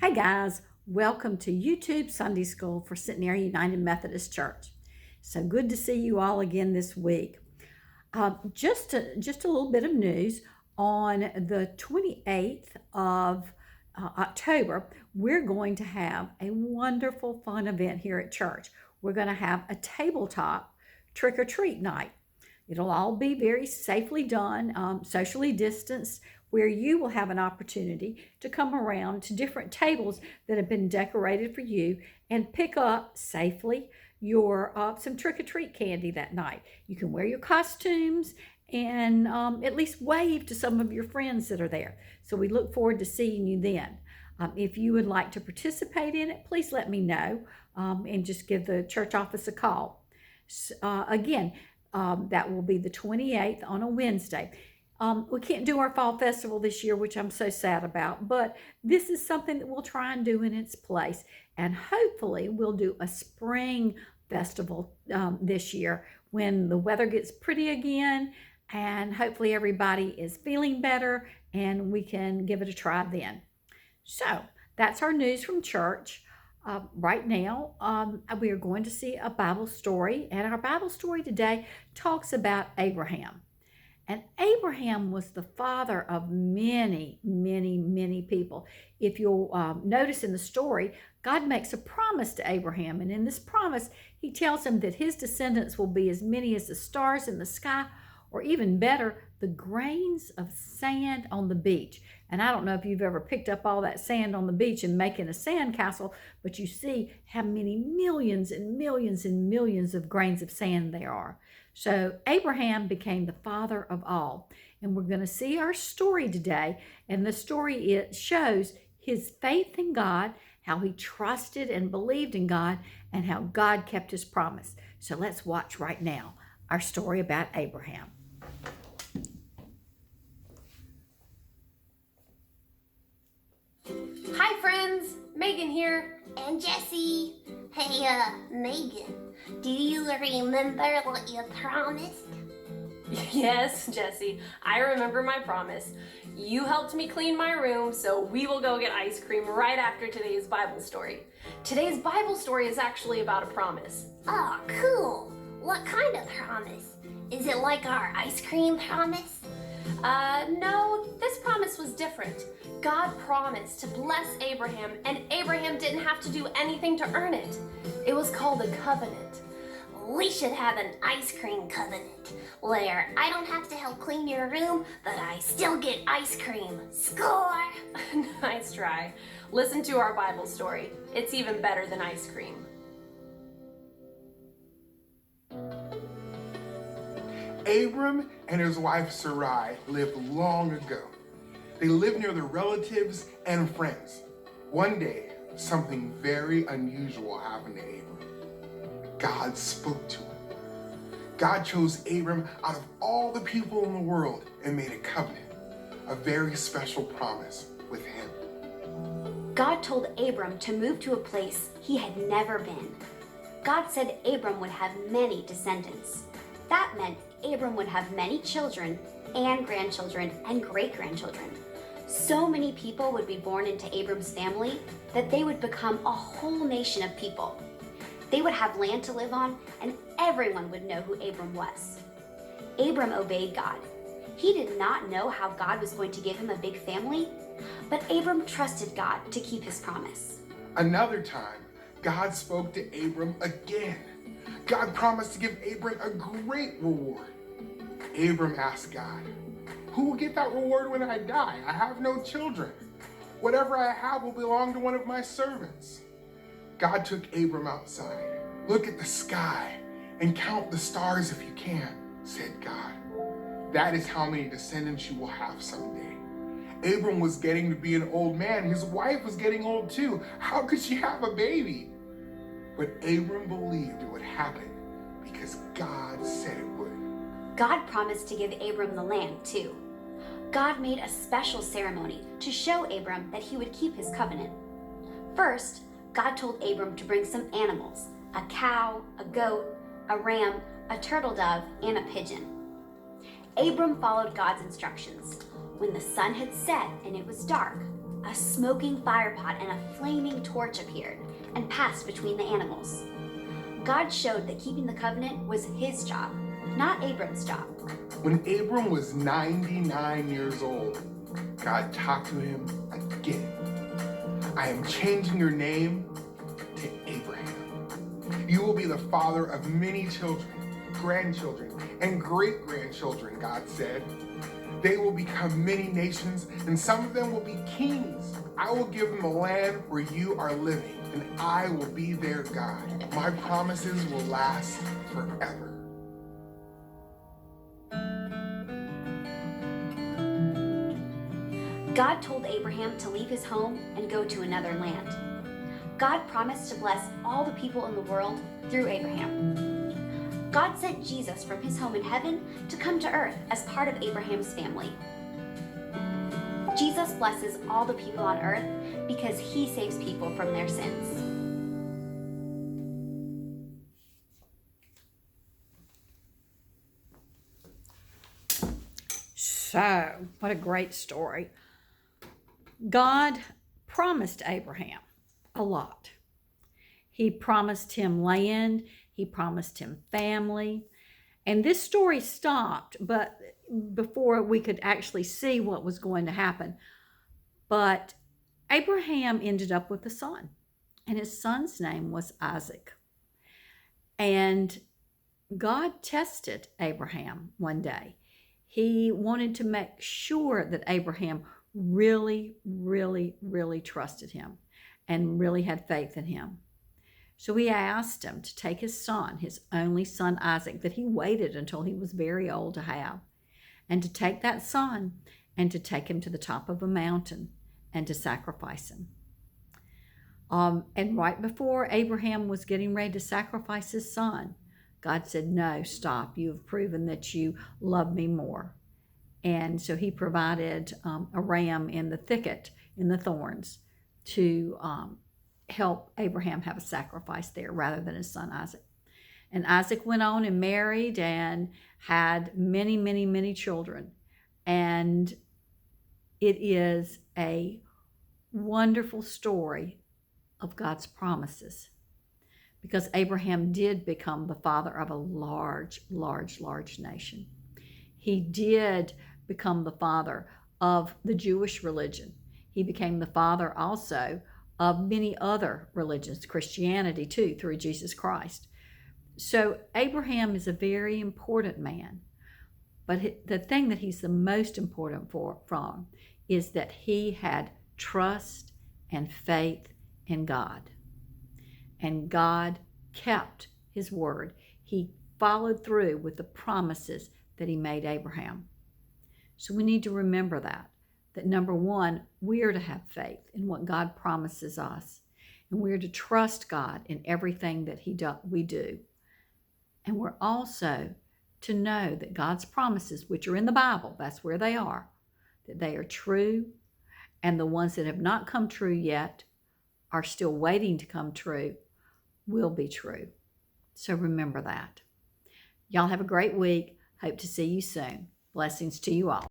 Hey guys, welcome to YouTube Sunday School for Centenary United Methodist Church. So good to see you all again this week. Just a little bit of news. On the 28th of October, we're going to have a wonderful, fun event here at church. We're going to have a tabletop trick-or-treat night. It'll all be very safely done, socially distanced, where you will have an opportunity to come around to different tables that have been decorated for you and pick up safely your some trick-or-treat candy that night. You can wear your costumes and at least wave to some of your friends that are there. So we look forward to seeing you then. If you would like to participate in it, please let me know and just give the church office a call. Again, that will be the 28th on a Wednesday. We can't do our fall festival this year, which I'm so sad about, but this is something that we'll try and do in its place. And hopefully we'll do a spring festival this year when the weather gets pretty again, and hopefully everybody is feeling better and we can give it a try then. So that's our news from church. Right now, we are going to see a Bible story, and our Bible story today talks about Abraham. And Abraham was the father of many, many, many people. If you'll notice in the story, God makes a promise to Abraham, and in this promise, he tells him that his descendants will be as many as the stars in the sky, or even better, the grains of sand on the beach. And I don't know if you've ever picked up all that sand on the beach and making a sand castle, but you see how many millions and millions and millions of grains of sand there are. So Abraham became the father of all. And we're going to see our story today. And the story, it shows his faith in God, how he trusted and believed in God, and how God kept his promise. So let's watch right now our story about Abraham. Hi friends, Megan here. And Jessie. Hey, Megan, do you remember what you promised? Yes, Jessie, I remember my promise. You helped me clean my room, so we will go get ice cream right after today's Bible story. Today's Bible story is actually about a promise. Oh, cool. What kind of promise? Is it like our ice cream promise? No, this promise was different. God promised to bless Abraham, and Abraham didn't have to do anything to earn it. It was called a covenant. We should have an ice cream covenant where I don't have to help clean your room, but I still get ice cream. Score! Nice try. Listen to our Bible story. It's even better than ice cream. Abram and his wife Sarai lived long ago. They lived near their relatives and friends. One day, something very unusual happened to Abram. God spoke to him. God chose Abram out of all the people in the world and made a covenant, a very special promise with him. God told Abram to move to a place he had never been. God said Abram would have many descendants. That meant Abram would have many children and grandchildren and great-grandchildren. So many people would be born into Abram's family that they would become a whole nation of people. They would have land to live on, and everyone would know who Abram was. Abram obeyed God. He did not know how God was going to give him a big family, but Abram trusted God to keep his promise. Another time, God spoke to Abram again. God promised to give Abram a great reward. Abram asked God, "Who will get that reward when I die? I have no children. Whatever I have will belong to one of my servants." God took Abram outside. "Look at the sky and count the stars if you can," said God. "That is how many descendants you will have someday." Abram was getting to be an old man. His wife was getting old too. How could she have a baby? But Abram believed it would happen because God said it would. God promised to give Abram the land too. God made a special ceremony to show Abram that he would keep his covenant. First, God told Abram to bring some animals, a cow, a goat, a ram, a turtle dove, and a pigeon. Abram followed God's instructions. When the sun had set and it was dark, a smoking firepot and a flaming torch appeared and passed between the animals. God showed that keeping the covenant was his job, not Abram's job. When Abram was 99 years old, God talked to him again. I am changing your name to Abraham. You will be the father of many children, grandchildren, and great-grandchildren, God said. They will become many nations, and some of them will be kings. I will give them the land where you are living, and I will be their God. My promises will last forever. God told Abraham to leave his home and go to another land. God promised to bless all the people in the world through Abraham. God sent Jesus from his home in heaven to come to earth as part of Abraham's family. Jesus blesses all the people on earth because he saves people from their sins. So, what a great story. God promised Abraham a lot. He promised him land, he promised him family. And this story stopped, but before we could actually see what was going to happen. But Abraham ended up with a son, and his son's name was Isaac. And God tested Abraham one day. He wanted to make sure that Abraham really, really, really trusted him and really had faith in him. So he asked him to take his son, his only son Isaac, that he waited until he was very old to have, and to take that son and to take him to the top of a mountain and to sacrifice him. And right before Abraham was getting ready to sacrifice his son, God said, "No, stop. You have proven that you love me more." And so he provided a ram in the thicket, in the thorns, to help Abraham have a sacrifice there rather than his son Isaac. And Isaac went on and married and had many, many, many children. And it is a wonderful story of God's promises, because Abraham did become the father of a large, large, large nation. He did become the father of the Jewish religion. He became the father also of many other religions, Christianity too, through Jesus Christ. So Abraham is a very important man. But the thing that he's the most important from is that he had trust and faith in God. And God kept his word. He followed through with the promises that he made Abraham. So we need to remember that number one, we are to have faith in what God promises us. And we are to trust God in everything that we do. And we're also to know that God's promises, which are in the Bible, that's where they are, that they are true. And the ones that have not come true yet are still waiting to come true will be true. So remember that. Y'all have a great week. Hope to see you soon. Blessings to you all.